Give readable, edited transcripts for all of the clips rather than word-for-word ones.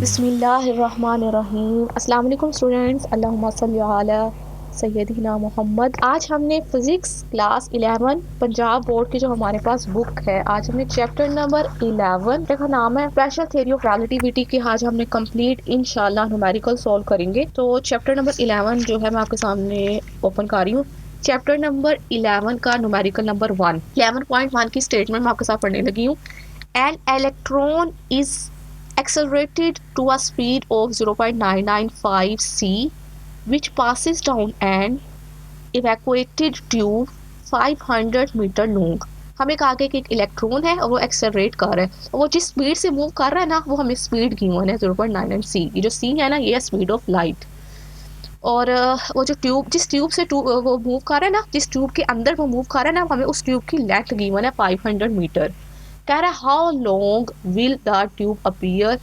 बिस्मिल्लाहिर्रहमानिर्रहीम। अस्सलाम वालेकुम स्टूडेंट्स, अल्लाहुम्मा सल्ली अला सय्यदिना मोहम्मद। आज हमने फिज़िक्स क्लास 11 पंजाब बोर्ड की जो हमारे पास बुक है, आज हमने चैप्टर नंबर 11 का नाम है स्पेशल थ्योरी ऑफ रिलेटिविटी की आज हमने कंप्लीट इंशाल्लाह न्यूमेरिकल सॉल्व करेंगे। तो चैप्टर नंबर 11 जो है मैं आपके सामने ओपन कर रही हूँ। चैप्टर नंबर 11 का न्यूमेरिकल नंबर 11.1 की स्टेटमेंट मैं आपके साथ पढ़ने लगी हूँ। An electron is accelerated to a speed of 0.995 c which passes down an evacuated tube 500 metre long। हमें कहा गया कि एक इलेक्ट्रॉन है और वो एक्सेलरेट कर रहा है, और वो जिस स्पीड से मूव कर रहा है ना, वो हमें स्पीड गिवन है 0.99 c। ये जो c है ना, ये है स्पीड ऑफ लाइट। और वो जो ट्यूब, जिस ट्यूब से वो मूव कर रहा है ना, जिस ट्यूब के अंदर वो मूव कर रहा है ना, हमें उस ट्यूब की लेंथ गिवन है 500 मीटर। कह रहा है how long will the tube appear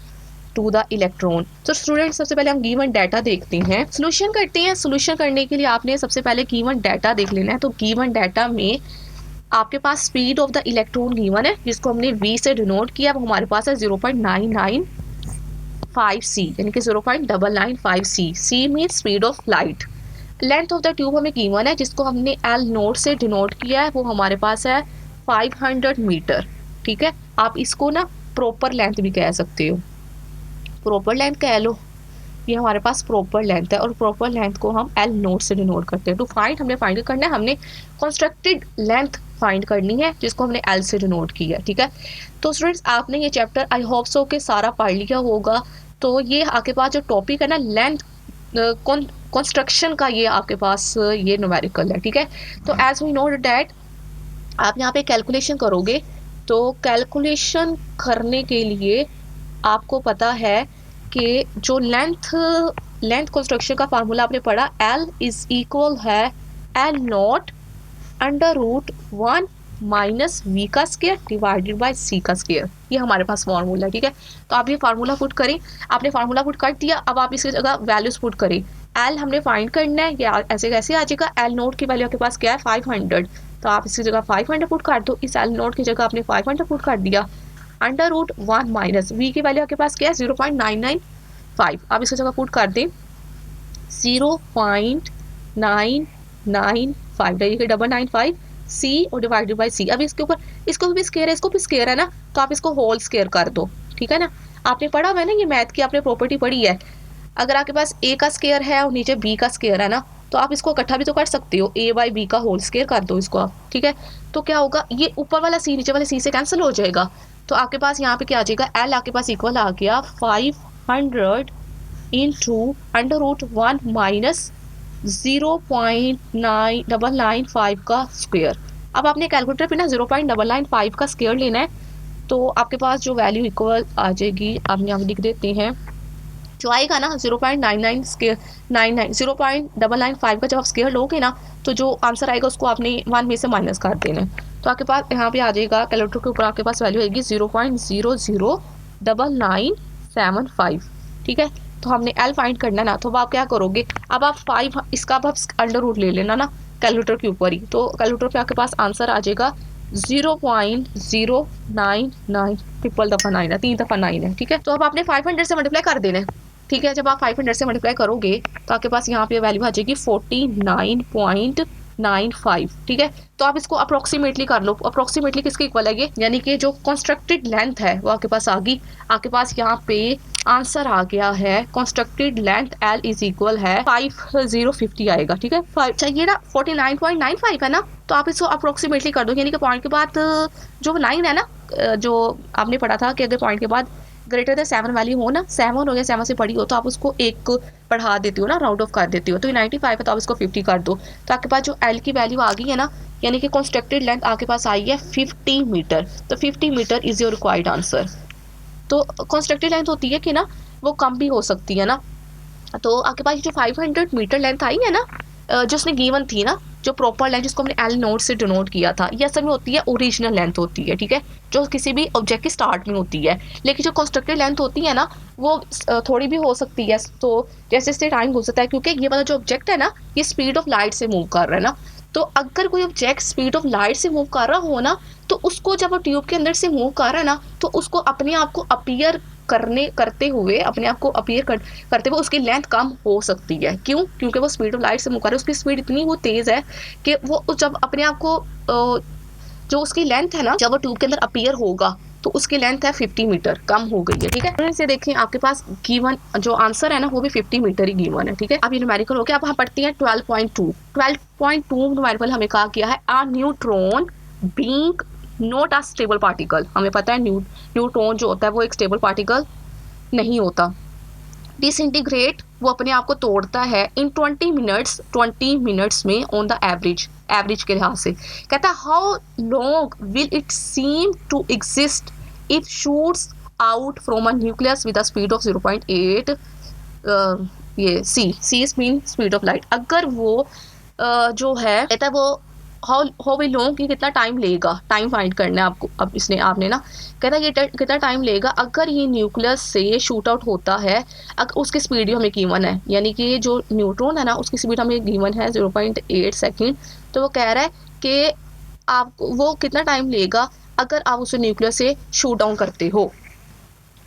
to the electron. तो स्टूडेंट सबसे पहले हम गिवन डाटा देखते हैं, सोल्यूशन करते हैं। सोल्यूशन करने के लिए आपने सबसे पहले गिवन डाटा देख लेना है। तो गिवन डाटा में आपके पास speed of the electron given है, जिसको हमने v से डिनोट किया, वो हमारे पास है 0.995 c, यानी कि 0.995 c। c mean speed of light. Length of the tube हमें गिवन है, जिसको हमने l नोट से डिनोट किया है, वो हमारे पास है 500 मीटर। ठीक है, आप इसको ना प्रॉपर लेंथ भी कह सकते हो, प्रॉपर लेंथ कह लो। ये हमारे पास प्रॉपर लेंथ है, और प्रॉपर लेंथ को हम एल नोट से डिनोट करते हैं। टू फाइंड, हमने फाइंड करना है, हमने कंस्ट्रक्टेड लेंथ फाइंड करनी है, जिसको हमने एल से डिनोट किया। ठीक है, तो स्टूडेंट्स आपने ये चैप्टर आई होप सो के सारा पढ़ लिया होगा। तो ये आपके पास जो टॉपिक है ना, लेंथ कंस्ट्रक्शन का, ये आपके पास ये न्यूमेरिकल है। ठीक है, तो एज वी नो डैट आप यहाँ पे कैलकुलेशन करोगे, तो कैलकुलेशन करने के लिए आपको पता है कि जो लेंथ कंस्ट्रक्शन का फार्मूला आपने पढ़ा, L इज इक्वल है L not under root 1 minus v का स्क्वायर डिवाइडेड बाय c का स्क्वायर। ये हमारे पास फार्मूला है। ठीक है, तो आप ये फार्मूला पुट करें। आपने फार्मूला पुट कर दिया, अब आप इसकी जगह वैल्यूज पुट करें। L हमने फाइंड करना है, या ऐसे कैसे आ जाएगा, L नोट की वैल्यू आपके पास क्या है 500, तो आप इसकी जगह 500 पुट कर दो। इस L नोट की जगह आपने 500 पुट कर दिया। अंडर रूट 1 माइनस v की वैल्यू आपके पास क्या है 0.995, आप इसकी जगह पुट कर दें 0.995, देखिए 995 c और डिवाइडेड बाय c। अब इसके ऊपर इसको भी स्क्वायर है, इसको भी स्क्वायर है ना, तो आप इसको होल स्क्वायर कर दो। ठीक है ना, आपने पढ़ा हुआ है ना, ये मैथ की आपने प्रॉपर्टी पढ़ी है। अगर आपके पास a का स्क्वायर है और नीचे b का स्क्वायर है ना, तो आप इसको इकट्ठा भी तो कर सकते हो, a बाई बी का होल स्क्वायर कर दो इसको आप। ठीक है, तो क्या होगा, ये ऊपर वाला c नीचे वाले c से कैंसिल हो जाएगा, तो आपके पास यहाँ पे क्या आ जाएगा, L आपके पास इक्वल आ गया 500 इंटू अंडर रूट 1 माइनस 0.995 का स्क्वायर। अब आपने कैलकुलेटर पे ना 0.995 का स्क्वायर लेना है, तो आपके पास जो वैल्यू इक्वल आ जाएगी, आप यहाँ लिख देते हैं, जो आएगा ना 0.99 स्क्वायर 0.995 का जब आप स्क्वायर लोगे ना, तो जो आंसर आएगा उसको आपने 1 में से माइनस कर देना है। तो आपके पास यहाँ पे आ जाएगा, कैलकुलेटर के ऊपर आपके पास वैल्यू आएगी 0.009975। ठीक है, तो हमने एल फाइंड करना ना, तो अब आप क्या करोगे, अब आप 5 इसका अब आप अंडर रूट ले लेना ना कैलकुलेटर के ऊपर ही, तो कैलकुलेटर पे आपके पास आंसर आ जाएगा 0.099 ट्रिपल दफ़ा 9 है, 3 दफ़ा 9 है। ठीक है, तो अब आपने 500 से मल्टीप्लाई कर देना है। ठीक है, जब आप 500 से मल्टीप्लाई करोगे तो आपके पास यहाँ पे वैल्यू आ जाएगी 49.95। ठीक है, तो आप इसको अप्रोक्सीमेटली कर लो। अप्रोक्सीमेटली किसके इक्वल है ये, यानी कि जो कंस्ट्रक्टेड लेंथ है वो आपके पास आ गई। आपके पास यहाँ पे आंसर आ गया है, constructed length L is equal है 5050 आएगा। ठीक है, चाहिए ना 49.95 है ना, तो आप इसको अप्रोक्सीमेटली कर दो, यानी कि पॉइंट के बाद जो 9 है ना, जो आपने पढ़ा था कि अगर पॉइंट के बाद ग्रेटर देन 7 वैल्यू हो ना, 7 हो या 7 से बड़ी हो, तो आप उसको एक बढ़ा देती हो ना, राउंड ऑफ कर देती हो। तो 95 है तो आप इसको 50 कर दो, तो आपके पास जो L की वैल्यू आ गई है ना, यानी कि कंस्ट्रक्टेड लेंथ आपके पास आई है 50 मीटर। तो 50 metre is your required answer. तो कंस्ट्रक्टेड लेंथ होती है कि ना, वो कम भी हो सकती है ना, तो आपके पास जो 500 मीटर लेंथ आई है ना, जो उसने गिवन थी ना, जो प्रॉपर लेंथ जिसको हमने एल नोट से डिनोट किया था, ये असल में होती है ओरिजिनल लेंथ होती है। ठीक है, जो किसी भी ऑब्जेक्ट के स्टार्ट में होती है, लेकिन जो कंस्ट्रक्टेड लेंथ होती है ना, वो थोड़ी भी हो सकती है। तो जैसे जैसे टाइम गुजरता है, क्योंकि ये वाला जो ऑब्जेक्ट है ना, ये स्पीड ऑफ लाइट से मूव कर रहा है ना, तो अगर कोई ऑब्जेक्ट स्पीड ऑफ लाइट से मूव कर रहा हो ना, तो उसको जब वो ट्यूब के अंदर से मूव कर रहा है ना, तो उसको अपने आप को अपीयर करते हुए अपने आप को अपीयर करते हुए उसकी लेंथ कम हो सकती है। क्यों? क्योंकि वो स्पीड ऑफ लाइट से मुकर उसकी स्पीड इतनी वो तेज है कि वो जब अपने आप को जो उसकी लेंथ है ना, जब वो ट्यूब के अंदर अपीयर होगा तो उसकी लेंथ है 50 मीटर, कम हो गई है। ठीक है, इसे देखें आपके पास गिवन जो आंसर है ना वो भी 50 मीटर ही गिवन है। ठीक है, अब ये न्यूमेरिकल हो गया। अब हम पढ़ते हैं 12.2 न्यूमेरिकल हमें कहा गया है a neutron being not a stable particle. हमें पता है न्यूट्रॉन जो होता है वो एक स्टेबल पार्टिकल नहीं होता। डिसइंटीग्रेट वो अपने आप को तोड़ता है इन 20 मिनट्स में ऑन द एवरेज के लिहाज से। कहता है how long will it seem to exist if shoots out from a nucleus with a speed of 0.8 ये c mean speed of light. अगर वो जो है कहता है वो हाउ विल लॉन्ग कि कितना टाइम लेगा, टाइम फाइंड करना है आपको। अब आपने ना कहता है ये कितना टाइम लेगा अगर ये न्यूक्लियस से शूट आउट होता है, अगर उसकी स्पीड हमें गिवन है, यानी कि जो न्यूट्रॉन है ना उसकी स्पीड हमें गिवन है 0.8 सेकेंड। तो वो कह रहा है कि आप वो कितना टाइम लेगा अगर आप उसे न्यूक्लियस से शूट डाउन करते हो।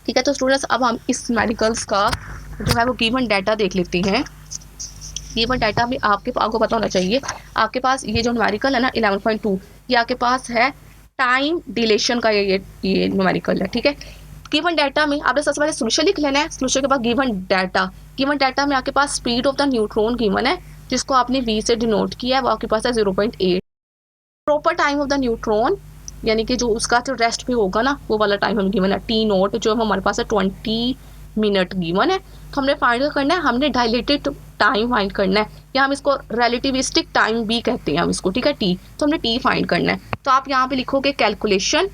ठीक है, तो स्टूडेंट्स अब हम इस मेडिकल्स का जो है वो गिवन डाटा देख लेते हैं। गिवन डाटा में आपको पता होना चाहिए। आपके पास ये जो न्यूमेरिकल है ना 11.2 ये आपके पास है टाइम डिलेशन का ये न्यूमेरिकल है। ठीक है, गिवन डाटा में आपने सबसे पहले सोल्यूशन लिख लेना है। सोल्यूशन के बाद गिवन डाटा में आपके पास speed of the neutron given है जिसको आपने v से डिनोट किया है, वो आपके पास है 0.8। Proper time of the neutron यानी कि जो उसका जो रेस्ट पे होगा ना वो वाला टाइम हमें गिवन है t0 जो हमारे पास है 20 मिनट गिवन है। तो हमने फाइंड करना है, हमने डायलेटेड टाइम फाइंड करना है या हम इसको रिलेटिविस्टिक टाइम भी कहते हैं हम इसको। ठीक है, टी, तो हमने टी फाइंड करना है। तो आप यहाँ पे लिखोगे कैलकुलेशन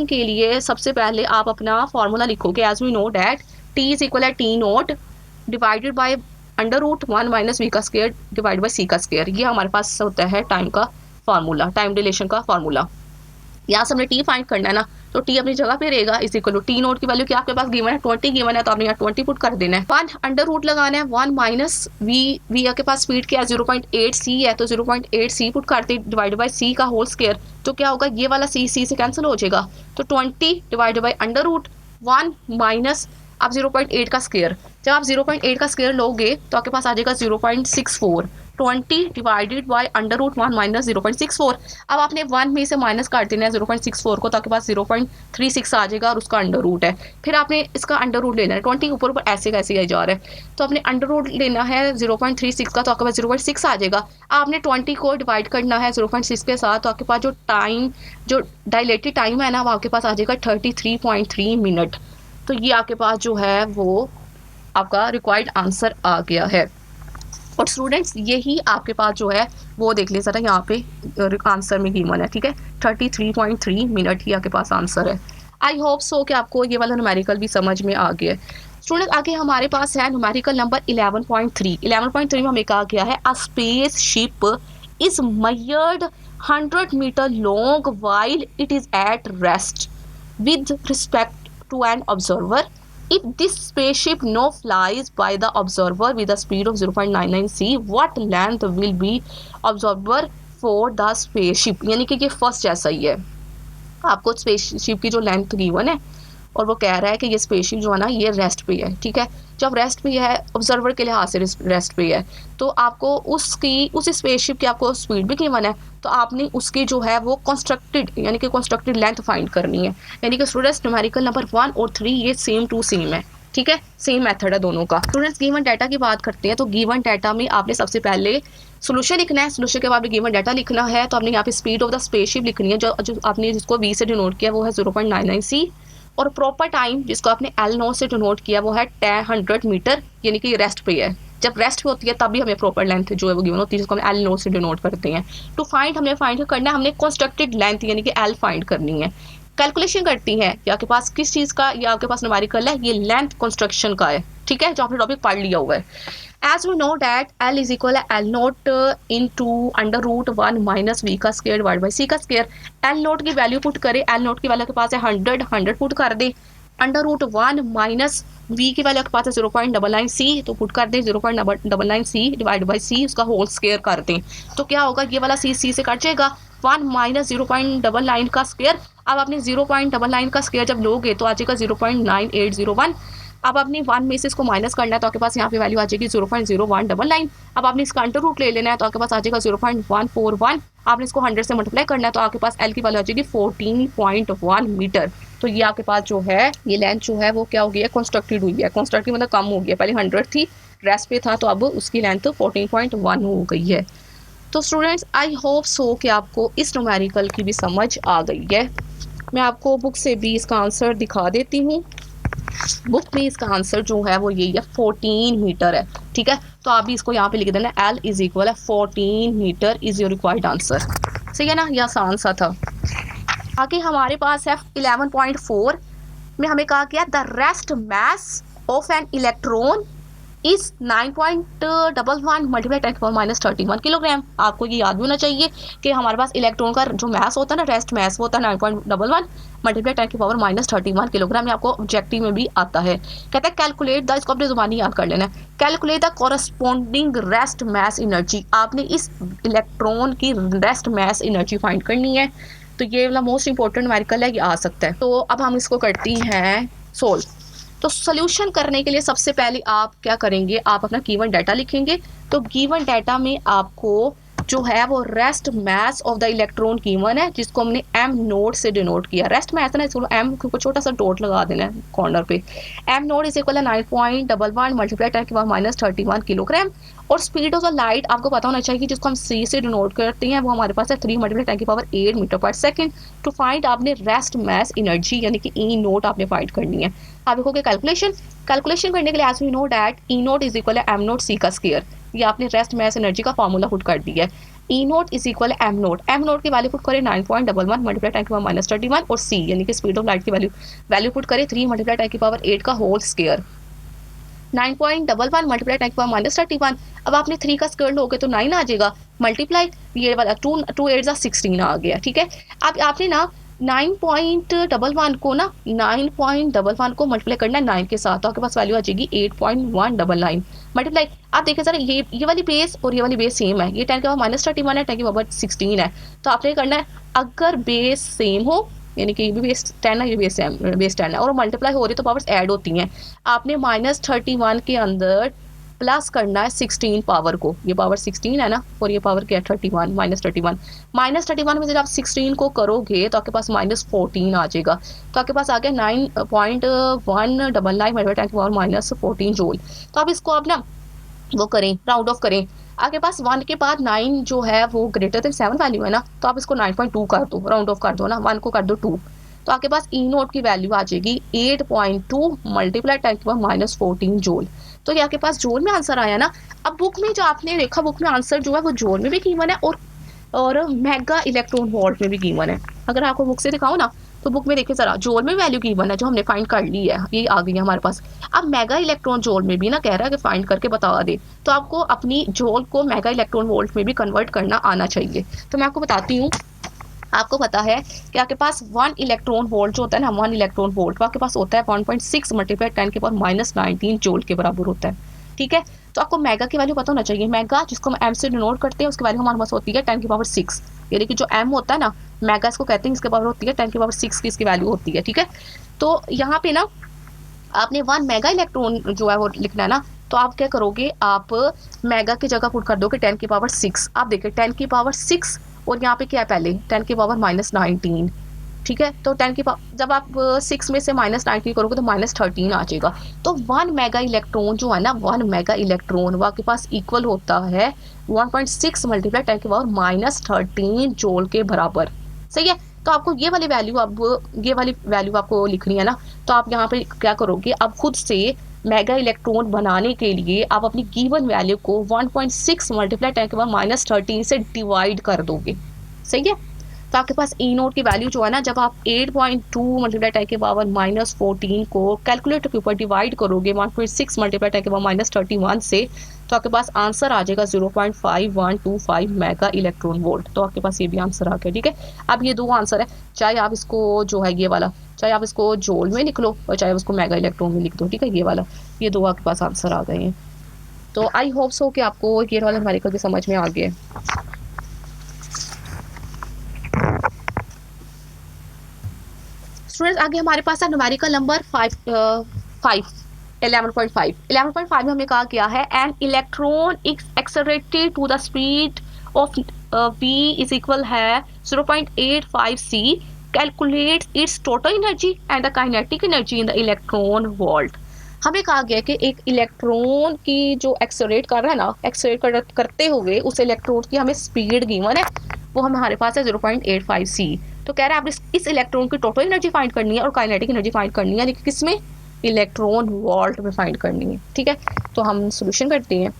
के लिए सबसे पहले आप अपना फॉर्मूला लिखोगे as we know that T is equal है t0 divided by √1 minus v का स्क्वायर डिवाइड बाय c का स्क्वायर। ये हमारे पास होता है टाइम का फॉर्मूला, टाइम डिलेशन का फॉर्मूला। यहाँ से हमने टी फाइंड करना है ना, तो टी अपनी जगह पे रहेगा इज इक्वल टू t0 की वैल्यू क्या आपके पास गिवन है 20 गिवन है, तो आपने यहाँ 20 पुट कर देना है। 1 अंडर रूट लगाना है 1 माइनस v आपके पास स्पीड क्या है 0.8 c है, तो 0.8 c पुट करते डिवाइड बाय c का होल स्क्वायर। तो क्या होगा ये वाला c से कैंसिल हो जाएगा, तो 20 divide by under root 1 minus आप 0.8 का स्क्वायर। जब आप 0.8 का स्क्वायर लोगे तो आपके पास आ जाएगा 0.64। 20 divided by under root 1 minus 0.64। अब आपने 1 में से माइनस काट देना है 0.64 को, तो आपके पास 0.36 आ जाएगा और उसका अंडर रूट है। फिर आपने इसका अंडर रूट लेना है, 20 ऊपर ऊपर ऐसे कैसे जा रहा है, तो आपने अंडर रूट लेना है 0.36 का, तो आपके पास 0.6 आ जाएगा। आपने 20 को डिवाइड करना है 0.6 के साथ, तो आपके पास जो टाइम जो डायलेटेड टाइम है ना वो आपके पास आ जाएगा 33.3 मिनट। तो ये आपके पास जो है वो आपका रिक्वायर्ड आंसर आ गया है। और स्टूडेंट्स यही आपके पास जो है वो देख ले जरा यहाँ पे आंसर में गिवन है। ठीक है, 33.3 मिनट ही आपके पास आंसर है। आई होप सो कि आपको ये वाला न्यूमेरिकल भी समझ में आ गया है। स्टूडेंट आगे हमारे पास है न्यूमेरिकल नंबर 11.3। 11.3 में हमें कहा गया है a spaceship is measured 100 metre long while it is at rest with respect to an observer. If this spaceship now flies by the observer with a speed of 0.99 c, what length will be observer for the spaceship? यानी कि ये first जैसा ही है, आपको spaceship की जो length given है और वो कह रहा है कि ये स्पेसशिप जो है ना ये रेस्ट पे है। ठीक है, जब रेस्ट पे है ऑब्जर्वर के लिहाज से रेस्ट पे है, तो आपको उस स्पेसशिप की आपको स्पीड भी गिवन है, तो आपने उसकी जो है वो कंस्ट्रक्टेड यानी कि कंस्ट्रक्टेड लेंथ फाइंड करनी है। यानी कि स्टूडेंट्स न्यूमेरिकल नंबर 1 और 3 ये सेम टू सेम है। ठीक है, सेम मेथड है दोनों का। स्टूडेंट्स गिवन डाटा की बात करते हैं, तो गिवन डाटा में आपने सबसे पहले सोल्यूशन लिखना है। सोल्यूशन के बाद गिवन डाटा लिखना है, तो आपने यहाँ पे स्पीड ऑफ द स्पेसशिप लिखनी है जो आपने जिसको v से डिनोट किया वो है 0.99 c, और प्रॉपर टाइम जिसको आपने L0 से डिनोट किया वो है 100 मीटर, यानी कि रेस्ट पे है। जब रेस्ट पे होती है तभी हमें प्रॉपर लेंथ जो है वो गिवन होती है जिसको हम L0 से डिनोट करते हैं। टू फाइंड हमने फाइंड करना है, हमने कंस्ट्रक्टेड लेंथ यानी कि L फाइंड करनी है। कैलकुलेशन करती है कि आपके पास किस चीज़ का, या आपके पास न्यूमेरिकल है ये लेंथ कंस्ट्रक्शन का है। ठीक है, जो आपने टॉपिक पढ़ लिया हुआ है। As we know that L is equal to L0 into under root 1 minus v का स्क्वायर डिवाइड बाई c का स्क्वायर। L0 की वैल्यू पुट करें, L0 की वैल्यू के पास है 100 पुट कर दे, अंडर रूट 1 माइनस v की वैल्यू के पास है 0.99 c, तो पुट कर दें 0.99 c डिवाइड बाई c उसका होल स्क्वायर कर दें, तो क्या होगा ये वाला c से कट जाएगा, 1 माइनस 0.99 का स्क्वायर अब आपने 0.99 का स्क्वायर जब लोगे तो आ जाएगा 0.9801। अब आपने 1 में से इसको माइनस करना है तो आपके पास यहाँ पे वैल्यू आ जाएगी 0.0199। अब आपने इसका अंडर रूट ले लेना है तो आपके पास आ जाएगा 0.141। आपने इसको 100 से मल्टीप्लाई करना है तो आपके पास एल की वैल्यू आ जाएगी 14.1 मीटर। तो ये आपके पास जो है ये लेंथ जो है वो क्या हो गई है, कंस्ट्रक्टेड हुई है। कंस्ट्रक्टेड मतलब कम हो गया, पहले 100 थी, रेस्ट पे था, तो अब उसकी लेंथ 14.1 हो गई है। तो स्टूडेंट्स आई होप सो कि आपको इस न्यूमेरिकल की भी समझ आ गई है। मैं आपको बुक से भी इसका आंसर दिखा देती हूँ। बुक में इसका आंसर जो है वो यही है, 14 मीटर है। ठीक है, तो आप भी इसको यहाँ पे लिख देना, एल इज इक्वल है 14 metre is your required answer. सही है ना, ये आसान सा था। आगे हमारे पास है 11.4 में हमें कहा गया the rest mass of an electron is 9.11 multiply 10⁻³ kilogram. आपको ये याद भी होना चाहिए कि हमारे पास इलेक्ट्रॉन का जो मास होता है ना, रेस्ट मास, वो होता है 9.11 मल्टीप्लाई 10⁻³ किलोग्राम। ये आपको ऑब्जेक्टिव में भी आता है। कहते हैं कैलकुलेट द, इसको अपने जुबानी याद कर लेना है, calculate the corresponding rest mass energy. आपने इस इलेक्ट्रॉन की रेस्ट मास एनर्जी फाइंड करनी है। तो ये वाला मोस्ट इंपॉर्टेंट न्यूमेरिकल है, ये आ सकता है। तो अब हम इसको करती हैं सोल्व। तो सोल्यूशन करने के लिए सबसे पहले आप क्या करेंगे, आप अपना गिवन डाटा लिखेंगे। तो गिवन डाटा में आपको जो है वो rest mass of the electron given है, जिसको हमने एम नोट से डिनोट किया। रेस्ट मास है ना, इसको एम को छोटा सा डॉट लगा देना है कॉर्नर पे। M naught is equal 9.11 multiply 10⁻³ kilogram. और स्पीड ऑफ द लाइट आपको पता होना चाहिए, जिसको हम सी से डिनोट करते हैं, वो हमारे पास है 3 मल्टीप्लाई 10⁸ मीटर पर सेकंड। टू फाइंड आपने रेस्ट मास एनर्जी यानी कि ई नोट आपने फाइंड करनी है। आप देखोगे कैलकुलेशन करने के लिए as we know that E note is equal M naught C का स्क्वायर। ये आपने रेस्ट मास एनर्जी का फॉर्मूला पुट कर दिया है। ई नोट इज इक्वल एम नोट की वैल्यू पुट करें 9.11 मल्टीप्लाई 10⁻³ और सी यानी कि स्पीड ऑफ लाइट की वैल्यू पुट करें 3 मल्टीप्लाई 10⁸ का होल स्क्वायर। 9.11 मल्टीप्लाई 10⁻³1। अब आपने 3 का स्क्वायर लोगे तो 9 आ जाएगा, मल्टीप्लाई ये वाला 2 8 16 आ गया। ठीक है, अब आपने ना 9.11 को ना 9.11 को मल्टीप्लाई करना है 9 के साथ, तो आपके पास वैल्यू आ जाएगी 8.199 मल्टीप्लाई। आप देखिए जरा, ये वाली बेस और ये वाली बेस सेम है, ये 10⁻³ है, 10⁻16 है। तो आपने करना है, अगर बेस सेम हो यानी कि ये भी बेस 10 है, ये बेस 10 है, और मल्टीप्लाई हो रही तो पावर्स ऐड होती हैं। आपने -31 के अंदर प्लस करना है 16 पावर को। ये पावर 16 है ना, और ये पावर क्या है 31, -31 में से आप 16 को करोगे तो आपके पास -14 आ जाएगा। तो आपके पास आ गया 9.199 मल्टीप्लाई 10⁻14 जूल। तो आप इसको आप ना वो करें, राउंड ऑफ करें। आपके पास 1 के बाद 9 जो है वो ग्रेटर देन 7 वैल्यू है ना, तो आप इसको 9.2 कर दो, राउंड ऑफ कर दो ना, 1 को कर दो 2। तो आपके पास ई नोट की वैल्यू आ जाएगी 8.2 मल्टीप्लाई 10⁻14 जूल। तो ये आपके पास जूल में आंसर आया ना। अब बुक में जो आपने देखा, बुक में आंसर जो है वो जूल में भी गिवन है और मेगा इलेक्ट्रॉन वोल्ट में भी गिवन है। अगर आपको बुक से दिखाओ ना, तो बुक में देखिए जरा, जूल में वैल्यू गिवन है जो हमने फाइंड कर ली है, ये आ गई है हमारे पास। अब मेगा इलेक्ट्रॉन जूल में भी ना कह रहा है कि फाइंड करके बता दे, तो आपको अपनी जूल को मेगा इलेक्ट्रॉन वोल्ट में भी कन्वर्ट करना आना चाहिए। तो मैं आपको बताती हूँ। आपको पता है कि आपके पास 1 इलेक्ट्रॉन वोल्ट जो होता है ना, 1 इलेक्ट्रॉन वोल्ट आपके पास होता है 1.6 मल्टीप्लाई 10⁻−19 जूल के बराबर होता है। ठीक है, तो आपको मेगा की वैल्यू पता होना चाहिए। मेगा जिसको हम एम से डिनोट करते हैं, उसकी वैल्यू हमारे पास होती है 10⁻6, यानी कि जो एम होता है ना, मेगा इसको कहते हैं, इसके पावर होती है 10⁻6 की इसकी वैल्यू होती है। ठीक है, तो यहाँ पे ना आपने 1 मेगा इलेक्ट्रॉन जो है वो लिखना है ना, तो आप क्या करोगे, आप मेगा की जगह पुट कर दोगे 10⁻6। आप देखिए 10⁻6 और यहाँ पे क्या है, पहले 10⁻−19। ठीक है, तो 10 की जब आप 6 में से -19 करोगे तो -13 आ जाएगा। तो 1 मेगा इलेक्ट्रॉन जो है ना, 1 मेगा इलेक्ट्रॉन वो आपके पास इक्वल होता है 1.6 मल्टीप्लाई 10⁻−13 जूल के बराबर। सही है, तो आपको ये वाली वैल्यू आपको लिखनी है ना। तो आप यहाँ पे क्या करोगे, आप खुद से मेगा इलेक्ट्रॉन बनाने के लिए आप अपनी गिवन वैल्यू को 1.6 मल्टीप्लाई 10⁻−13 से डिवाइड कर दोगे। सही है, तो आपके पास ई नोट की वैल्यू जो है ना, जब आप 8.2 मल्टीप्लाई 10⁻−14 को कैलकुलेटर के ऊपर डिवाइड करोगे 1.6 मल्टीप्लाई 10⁻−31 से, तो आपके पास आंसर आ जाएगा 0.5125 मेगा इलेक्ट्रॉन वोल्ट। तो आपके पास ये भी आंसर आ गया। ठीक है, अब ये 2 आंसर है, चाहे आप इसको जो है ये वाला, चाहे आप इसको जूल में लिख लो और चाहे उसको मेगा इलेक्ट्रॉन में लिख दो। ठीक है, ये वाला, ये 2 आपके पास आंसर आ गए हैं। तो आई होप सो कि आपको ये वाला न्यूमेरिकल भी समझ में आ गया। स्टूडेंट्स आगे हमारे पास है न्यूमेरिकल नंबर 11.5 में हमने कहा क्या है, an electron accelerated to the speed of v is equal है 0.85 c, calculate its total energy and the kinetic energy in the electron volt. हमें कहा गया कि एक इलेक्ट्रॉन की जो एक्सेलरेट कर रहा है ना, एक्सेलरेट करते हुए उस इलेक्ट्रॉन की हमें स्पीड गिवन है, वो हमारे पास है 0.85 c। तो कह रहा है आप इस इलेक्ट्रॉन की टोटल एनर्जी फाइंड करनी है और काइनेटिक एनर्जी फाइंड करनी है, लेकिन किसमें, इलेक्ट्रॉन वोल्ट में फाइंड करनी है। ठीक है, तो हम सोल्यूशन करते हैं।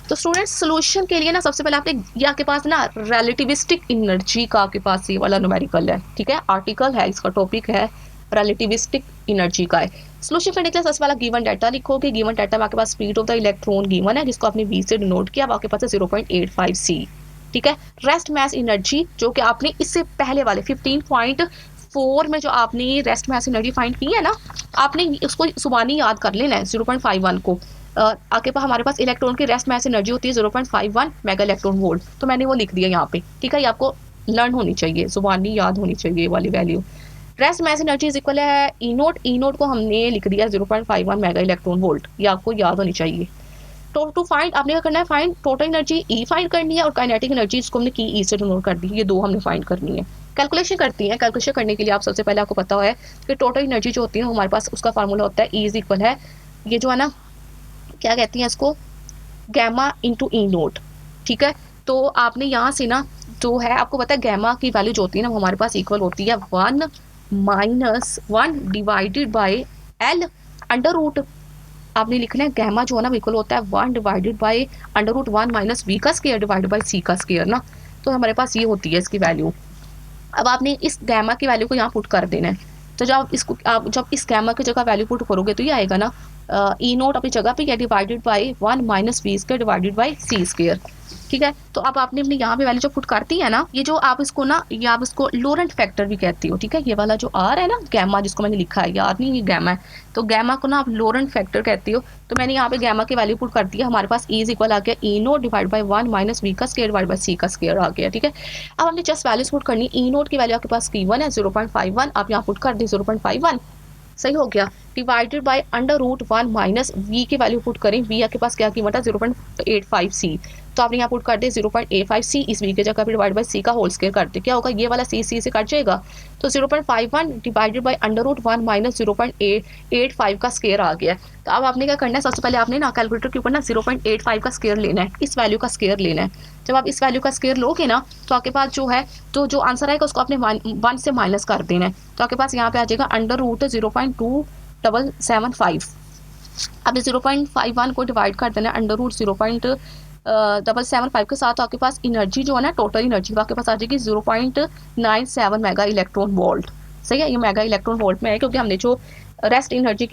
तो स्टूडेंट्स सोल्यूशन के लिए ना सबसे पहले आपने ये आपके पास ना रिलेटिविस्टिक एनर्जी का आपके पास ये वाला न्यूमेरिकल है। ठीक है, आर्टिकल है, इसका टॉपिक है रिलेटिविस्टिक एनर्जी का है। सोल्यूशन करने के लिए सबसे पहले गिवन डाटा लिखोगे। गिवन डाटा में आपके पास speed of the electron given है, जिसको आपने v से डिनोट किया, आपके पास है 0.85 c। ठीक है, रेस्ट मास एनर्जी जो कि आपने इससे पहले वाले 15.4 में जो आपने रेस्ट मास एनर्जी फाइंड की है ना, आपने उसको सुबानी याद कर लेना है 0.51 को। आपके पास हमारे पास इलेक्ट्रॉन की रेस्ट मास एनर्जी होती है 0.51 मेगा इलेक्ट्रॉन वोल्ट, तो मैंने वो लिख दिया यहाँ पे। ठीक है, ये आपको लर्न होनी चाहिए, जुबानी याद होनी चाहिए वाली value. Rest mass energy is equal है ई नोट, ई नोट को हमने लिख दिया 0.51 मेगा इलेक्ट्रॉन वोल्ट, ये आपको याद होनी चाहिए। तो टू फाइंड आपने क्या करना है, find total energy E find करनी है और काइनेटिक एनर्जी इसको हमने की ई से डिनोट कर दी, ये दो हमने फाइंड करनी है। कैलकुलेशन करती है, कैलकुलेशन करने के लिए आप सबसे पहले आपको पता है कि टोटल एनर्जी जो होती है हमारे पास उसका फार्मूला होता है ई इज इक्वल है, ये जो है ना क्या कहती हैं इसको, गैमा इंटू ई नोट। ठीक है, तो आपने यहाँ से ना जो है आपको पता है गैमा की वैल्यू जो होती है ना वो हमारे पास इक्वल होती है 1 minus 1 divided by L under root. आपने लिखना है गैमा जो है ना इक्वल होता है 1 divided by under root 1 minus V का स्क्वायर डिवाइडेड बाय सी का स्क्वायर ना, तो हमारे पास ये होती है इसकी वैल्यू। अब आपने इस गैमा की वैल्यू को यहाँ पुट कर देना है, तो जब इस गैमा की जगह वैल्यू पुट करोगे तो ये आएगा ना ई नोट अपनी जगह पे divided by 1 minus V square divided by C square. ठीक है, तो अब आपने अपने यहाँ पे वैल्यू जो पुट करती है ना, ये जो आप इसको ना, ये आप इसको लोरेंट फैक्टर भी कहती हो। ठीक है, ये वाला जो आर है ना गैमा जिसको मैंने लिखा है, यार नहीं ये गैमा है, तो गैमा को ना आप लोरेंट फैक्टर कहती हो। तो मैंने यहाँ पे गैमा की वैल्यू पुट कर दिया, हमारे पास ई इज इक्वल आ गया E naught divide by 1 minus V का स्क्वायर डिवाइड बाय सी का स्क्वायर आ गया। ठीक है, अब हमने जस्ट वैल्यूज पुट करनी, ई नोट की वैल्यू आपके पास गिवन है 0.51, आप यहाँ पुट कर दी 0.51, सही हो गया, divided by under root 1 minus V की वैल्यू पुट करें, वी आपके पास क्या कीमत है 0.85 सी, तो आपने यहाँ पुट कर दे 0.85 सी, इस वी की जगह पे डिवाइड बाय सी का होल स्क्वायर कर दे, क्या होगा ये वाला सी सी से कट जाएगा, तो 0.51 divided by under root 1 minus 0.85 का स्क्वायर आ गया। तो अब आपने क्या करना है, सबसे पहले आपने ना कैलकुलेटर के ऊपर ना 0.85 का स्क्वायर लेना है, इस वैल्यू का स्क्वायर लेना है। जब आप इस वैल्यू का स्क्वायर लोगे ना तो आपके पास जो है तो जो आंसर आएगा उसको आपने 1 से माइनस कर देना है, तो आपके पास यहाँ पे आ जाएगा अंडर रूट 0.2775। आपने 0.51 को डिवाइड कर देना अंडर रूट 0.775 के साथ, तो आपके पास एनर्जी जो है ना टोटल एनर्जी आपके पास आ जाएगी 0.97 मेगा इलेक्ट्रॉन वोल्ट। सही है, ये मेगा इलेक्ट्रॉन वोल्ट में है क्योंकि हमने जो रेस्ट एनर्जी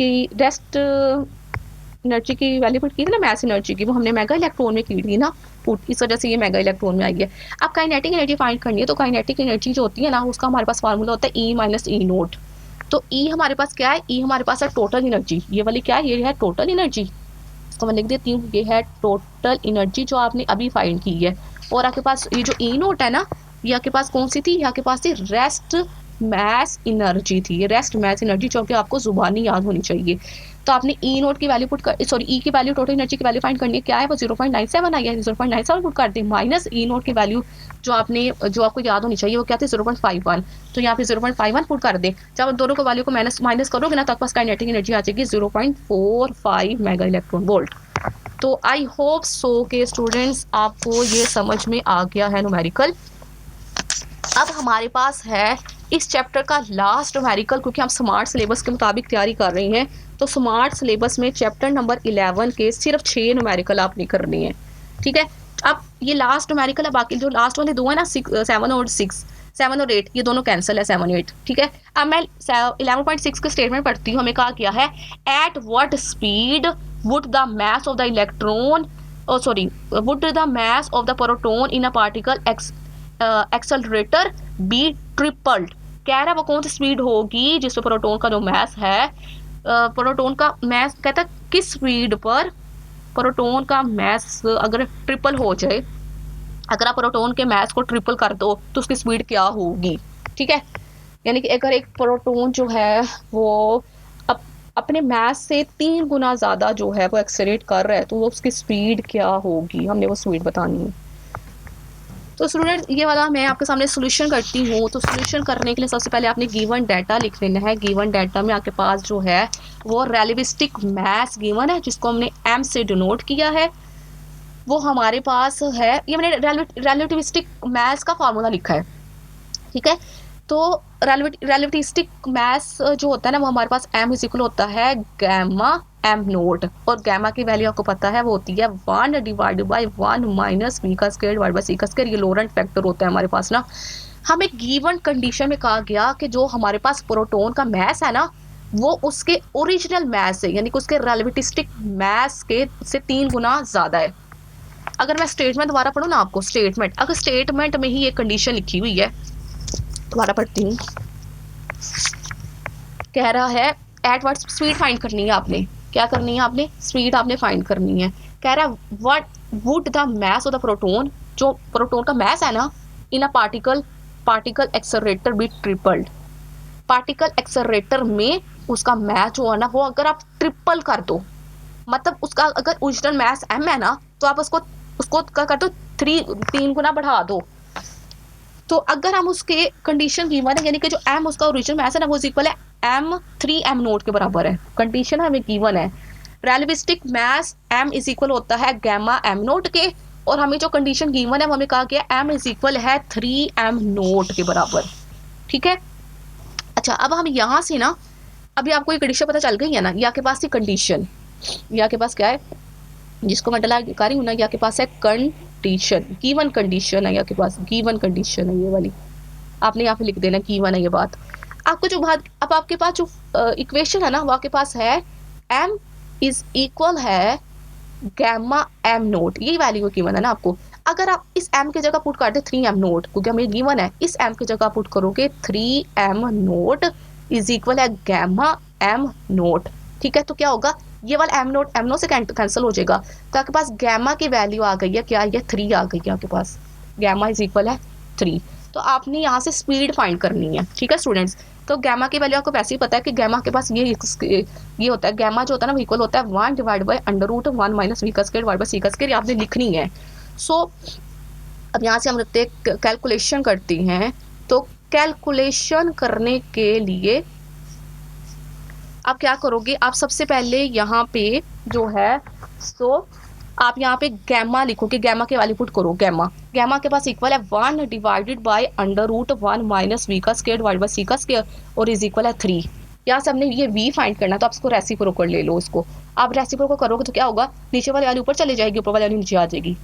की वैल्यू पुट की थी ना मैस एनर्जी की, वो हमने मेगा इलेक्ट्रॉन में की थी ना पुट, इस वजह से ये मेगा इलेक्ट्रॉन में आई है। अब काइनेटिक एनर्जी फाइंड करनी है, तो काइनेटिक एनर्जी जो होती है ना उसका हमारे पास फार्मूला होता है ई माइनस ई नोट। तो ई हमारे पास क्या है, ई हमारे पास है टोटल एनर्जी, ये वाली क्या है, ये है टोटल एनर्जी, इसको मैं लिख देती हूँ, ये है टोटल एनर्जी जो आपने अभी फाइंड की है। और आपके पास ये जो ई नोट है ना, ये आपके पास कौन सी थी, यहाँ के पास थी रेस्ट मैस एनर्जी थी, ये रेस्ट मैस एनर्जी जो कि आपको जुबानी याद होनी चाहिए। तो आपने ई नोट की वैल्यू पुट कर, सॉरी ई की वैल्यू टोटल एनर्जी की वैल्यू फाइंड करनी है, क्या है वो 0.97 आई है, 0.97 पुट कर दी, माइनस ई नोट की वैल्यू जो आपको याद होनी चाहिए वो क्या थी 0.51, तो यहाँ पे 0.51 पुट कर दे। जब दोनों को वैल्यू को माइनस करोगे ना तो आपके पास काइनेटिक एनर्जी आ जाएगी 0.45 मेगा इलेक्ट्रॉन वोल्ट। तो आई होप सो के स्टूडेंट्स आपको ये समझ में आ गया है न्यूमेरिकल। अब हमारे पास है इस चैप्टर का लास्ट न्यूमेरिकल, क्योंकि हम स्मार्ट सिलेबस के मुताबिक तैयारी कर रहे हैं, तो स्मार्ट सिलेबस में चैप्टर नंबर 11 के सिर्फ 6 न्यूमेरिकल आपने करनी है। ठीक है, अब ये लास्ट न्यूमेरिकल है, बाकी जो लास्ट वाले दो है ना 7 और 8 ये दोनों कैंसिल है 7 8। ठीक है, अब मैं 11.6 के स्टेटमेंट पढ़ती हूँ, हमें कहा गया है at what speed would the mass of the electron would the mass of the proton in a particle accelerator be tripled. कह रहा है वो कौन सी स्पीड होगी जिसपे प्रोटॉन का जो मास है, प्रोटॉन का मास कहता है किस स्पीड पर प्रोटॉन का मास अगर ट्रिपल हो जाए, अगर आप प्रोटॉन के मास को ट्रिपल कर दो तो उसकी स्पीड क्या होगी। ठीक है, यानी कि अगर एक प्रोटॉन जो है वो अप, अपने मास से 3 गुना ज़्यादा जो है वो एक्सेलरेट कर रहा है, तो वो उसकी स्पीड क्या होगी, हमने वो स्पीड बतानी है। तो स्टूडेंट ये वाला मैं आपके सामने सोल्यूशन करती हूँ। तो सोल्यूशन करने के लिए सबसे पहले आपने गिवन डाटा लिख लेना है। गिवन डाटा में आपके पास जो है वो रेलेविस्टिक मास गिवन है, जिसको हमने एम से डिनोट किया है, वो हमारे पास है। ये मैंने रेलेटिविस्टिक मास का फार्मूला लिखा है, ठीक है। तो रेलेटिविस्टिक मास जो होता है ना, वो हमारे पास एम इज इक्वल होता है गैमा एम नोट, और गैमा की वैल्यू आपको पता है वो होती है 1 डिवाइडेड बाय 1 माइनस वी का स्क्वायर डिवाइड बाय सी का स्क्वायर। ये लोरेंट फैक्टर होता है हमारे पास ना। हमें गिवन कंडीशन में कहा गया कि जो हमारे पास प्रोटॉन का मास है ना, वो उसके ओरिजिनल मास से, यानी कि उसके रेलेटिविस्टिक मास के से 3 गुना ज्यादा है। अगर मैं स्टेटमेंट दोबारा पढ़ूँ ना आपको, स्टेटमेंट, अगर स्टेटमेंट में ही ये कंडीशन लिखी हुई है, दोबारा पढ़ती हूँ। कह रहा है एट व्हाट स्पीड फाइंड करनी है आपने, क्या करनी है आपने, स्पीड आपने फाइंड करनी है। कह रहा है what would the mass of the proton, जो प्रोटॉन का मास है ना, in a particle accelerator be tripled. Particle accelerator में उसका मास जो है ना, वो अगर आप ट्रिपल कर दो, मतलब उसका अगर ओरिजिनल मास m है ना, तो आप उसको उसको क्या कर दो, 3 गुना बढ़ा दो। तो अगर हम उसके कंडीशन गिवन है, यानी कि जो m उसका ओरिजिनल मास है ना, वो इक्वल है m नोट के बराबर है। कंडीशन हमें गिवन है, relativistic mass m is equal होता है गैमा m नोट के, और हमें जो कंडीशन गिवन है वो हमें कहा गया m इज इक्वल है 3m नोट के बराबर, ठीक है। अच्छा, अब हम यहाँ से ना, अभी आपको ये कंडीशन पता चल गई है ना, ये आपके पास थी कंडीशन, ये आपके पास क्या है, जिसको मैं डला कर रही हूँ ना, ये आपके पास है कंडीशन, गिवन कंडीशन है, आपके पास गिवन कंडीशन है ये वाली, आपने यहाँ पे लिख देना गिवन है ये बात। आपको जो बात, अब आपके पास जो इक्वेशन है ना, वो आपके पास है m इज इक्वल है गैमा m नोट, ये वैल्यू गिवन है ना आपको। अगर आप इस m की जगह पुट कर दे 3m नोट, क्योंकि हमें गिवन है, इस m की जगह पुट करोगे 3m नोट इज इक्वल है गैमा m नोट, ठीक है। तो क्या होगा, ये वाला m नोट से कैंसिल हो जाएगा, तो आपके पास गैमा की वैल्यू आ गई है, क्या, ये 3 आ गई है आपके पास, गैमा इज इक्वल है 3। तो आपने यहाँ से स्पीड फाइंड करनी है, ठीक है स्टूडेंट्स। तो गैमा की वैल्यू आपको वैसे ही पता है कि गैमा के पास ये होता है, गैमा जो होता है ना, इक्वल होता है 1 divide by under root 1 minus V का स्क्वायर डिवाइड बाय सी का स्क्वायर, आपने लिखनी है। सो अब यहाँ से हम रखते कैलकुलेशन करती हैं। तो कैलकुलेशन करने के लिए आप क्या करोगे, आप सबसे पहले यहाँ पे जो है, सो आप यहाँ पे गैमा लिखोगे, गैमा के वैल्यू पुट करो, गैमा के पास इक्वल है 1 divided by under root 1 minus V का स्क्वायर डिवाइड बाय सी का स्क्वायर, और इज इक्वल है 3। यहाँ से हमने ये v फाइंड करना, तो आप इसको रेसिप्रोकल ले लो, उसको आप रेसिप्रोकल करोगे तो क्या होगा, नीचे वाली वैल्यू ऊपर चले जाएगी, ऊपर वाली वैल्यू नीचे आ जाएगी,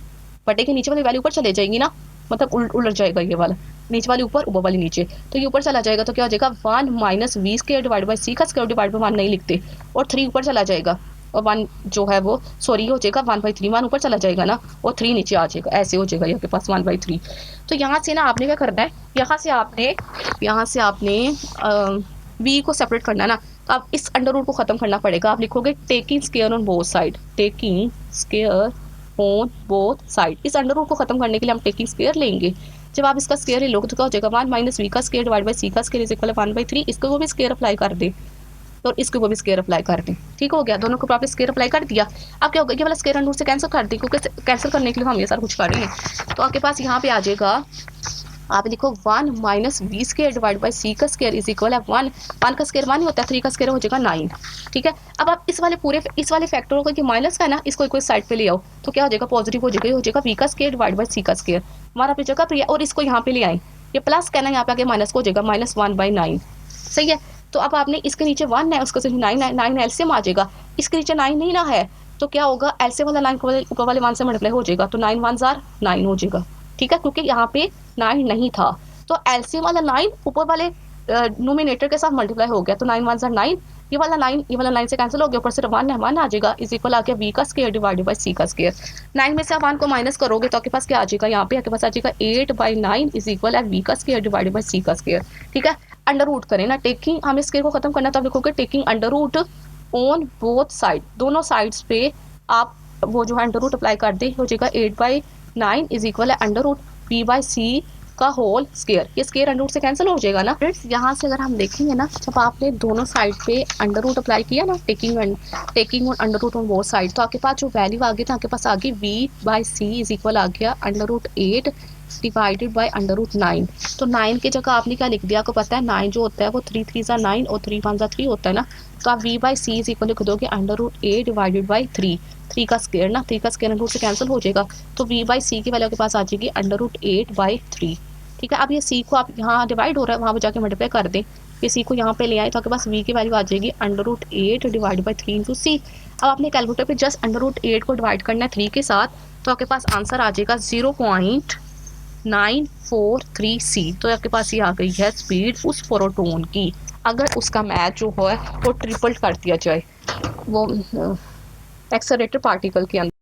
बटे के नीचे वाली वैल्यू ऊपर चले जाएगी ना, मतलब उलट जाएगा ये वाला, नीचे वाली ऊपर, ऊपर वाली नीचे, तो ये ऊपर चला जाएगा, तो क्या हो जाएगा 1 minus V square divide by C का स्क्वायर डिवाइड बाय 1 नहीं लिखते, और 3 ऊपर चला जाएगा, और 1 जो है वो सॉरी हो जाएगा 1/3, 1 ऊपर चला जाएगा ना, और 3 नीचे आ जाएगा, ऐसे हो जाएगा आपके पास 1/3। तो यहाँ से ना आपने क्या करना है, यहाँ से आपने v को सेपरेट करना है ना, तो आप इस अंडर रूट को खत्म करना पड़ेगा। आप लिखोगे taking square on both side, taking square on both side. इस अंडर रूट को खत्म करने के लिए हम टेकिंग स्क्वायर लेंगे। जब आप इसका स्क्वायर ले लोगे तो क्या हो जाएगा, 1 माइनस वी का स्क्वायर डिवाइड बाय सी का स्क्वायर इज इक्वल 1/3। इसको वो भी स्क्वायर अप्लाई कर दे, और इसको वो भी स्क्वायर अप्लाई कर दें, ठीक हो गया, दोनों को आपने स्क्वायर अप्लाई कर दिया। अब क्या होगा, ये वाला स्क्वायर अंडर रूट से कैंसिल कर दें, क्योंकि कैंसिल करने के लिए हम ये सारा कुछ कर रहे हैं। तो आपके पास यहाँ पे आ जाएगा, आप लिखो 1 minus V square divide by C का स्क्वायर इज इक्वल है 1 का स्क्वायर 1 ही होता है, 3 का स्क्वायर हो जाएगा 9, ठीक है। अब आप इस वाले फैक्टर को, कि माइनस का है ना, इसको एक साइड पे ले आओ, तो क्या हो जाएगा, पॉजिटिव हो जाएगा वी का स्क्वायर डिवाइड बाय सी का स्क्वायर, हमारा अपनी जगह पर, और इसको यहाँ पे ले आए, ये प्लस कहना, यहाँ पे आगे माइनस को हो जाएगा -1/9, सही है। तो अब आपने इसके नीचे 1 है, उसको 9 एलसीएम आ जाएगा, इसके नीचे 9 नहीं ना है, तो क्या होगा, एलसीएम वाला 9 ऊपर वाले 1 से मल्टीप्लाई हो जाएगा, तो 9 1 जार 9 हो जाएगा, ठीक है, क्योंकि यहाँ पे 9 नहीं था, तो एलसीएम वाला 9 ऊपर वाले नोमिनेटर के साथ मल्टीप्लाई हो गया, तो 9 1 जार 9, ये वाला 9 से कैंसिल हो गया, ऊपर से 1 है, 1 आ जाएगा, इज इक्वल आ गया वी का स्क्वायर डिवाइडेड बाय सी का स्क्वायर। 9 में से आप 1 को माइनस करोगे तो आपके पास क्या आ जाएगा, यहाँ पे आपके पास आ जाएगा 8/9 इज इक्वल है वी का स्क्वायर डिवाइडेड बाय सी का स्क्वायर, ठीक है। अंडर रूट करें ना, टेकिंग हमें स्क्वायर को खत्म करना, तो आप लिखोगे taking under root on both side, दोनों साइड्स पे आप वो जो है अंडर रूट अप्लाई कर दे, हो जाएगा 8/9 इज इक्वल है under root we bye C का होल स्क्वायर, ये स्क्वायर अंडर रूट से कैंसिल हो जाएगा ना फ्रेंड्स। यहाँ से अगर हम देखेंगे ना, जब आपने दोनों साइड पे अंडर रूट अप्लाई किया ना, taking on under root on both side, तो आपके पास जो वैल्यू आ गई था, आपके पास आ गई v/c इज इक्वल आ गया under root 8 divided by under root 9। तो 9 की जगह आपने क्या लिख दिया, आपको पता है 9 जो होता है वो 3 3 ज़ा 9 और 3 1 ज़ा 3 होता है ना, तो आप v/c इज इक्वल लिख दोगे अंडर रूट 8 डिवाइडेड बाई 3, 3 का स्क्वायर ना, 3 का स्क्वायर अंडर रूट से कैंसिल हो जाएगा, तो v/c की वैल्यू के पास आ जाएगी अंडर रूट 8/3। ठीक है, अब ये c को आप यहाँ डिवाइड हो रहा है वहाँ पर जाके मल्टीप्लाई कर दें, ये c को यहाँ पे ले आए तो आपके पास v की वैल्यू आ जाएगी under root 8 divide by 3 into C. अब आपने कैलकुलेटर पे जस्ट अंडर रूट 8 को डिवाइड करना है 3 के साथ, तो आपके पास आंसर आ जाएगा 0.943 सी। तो आपके पास ये आ गई है स्पीड उस प्रोटॉन की, अगर उसका मैच जो है वो ट्रिपल कर दिया जाए वो एक्सेलरेटर पार्टिकल के अंदर।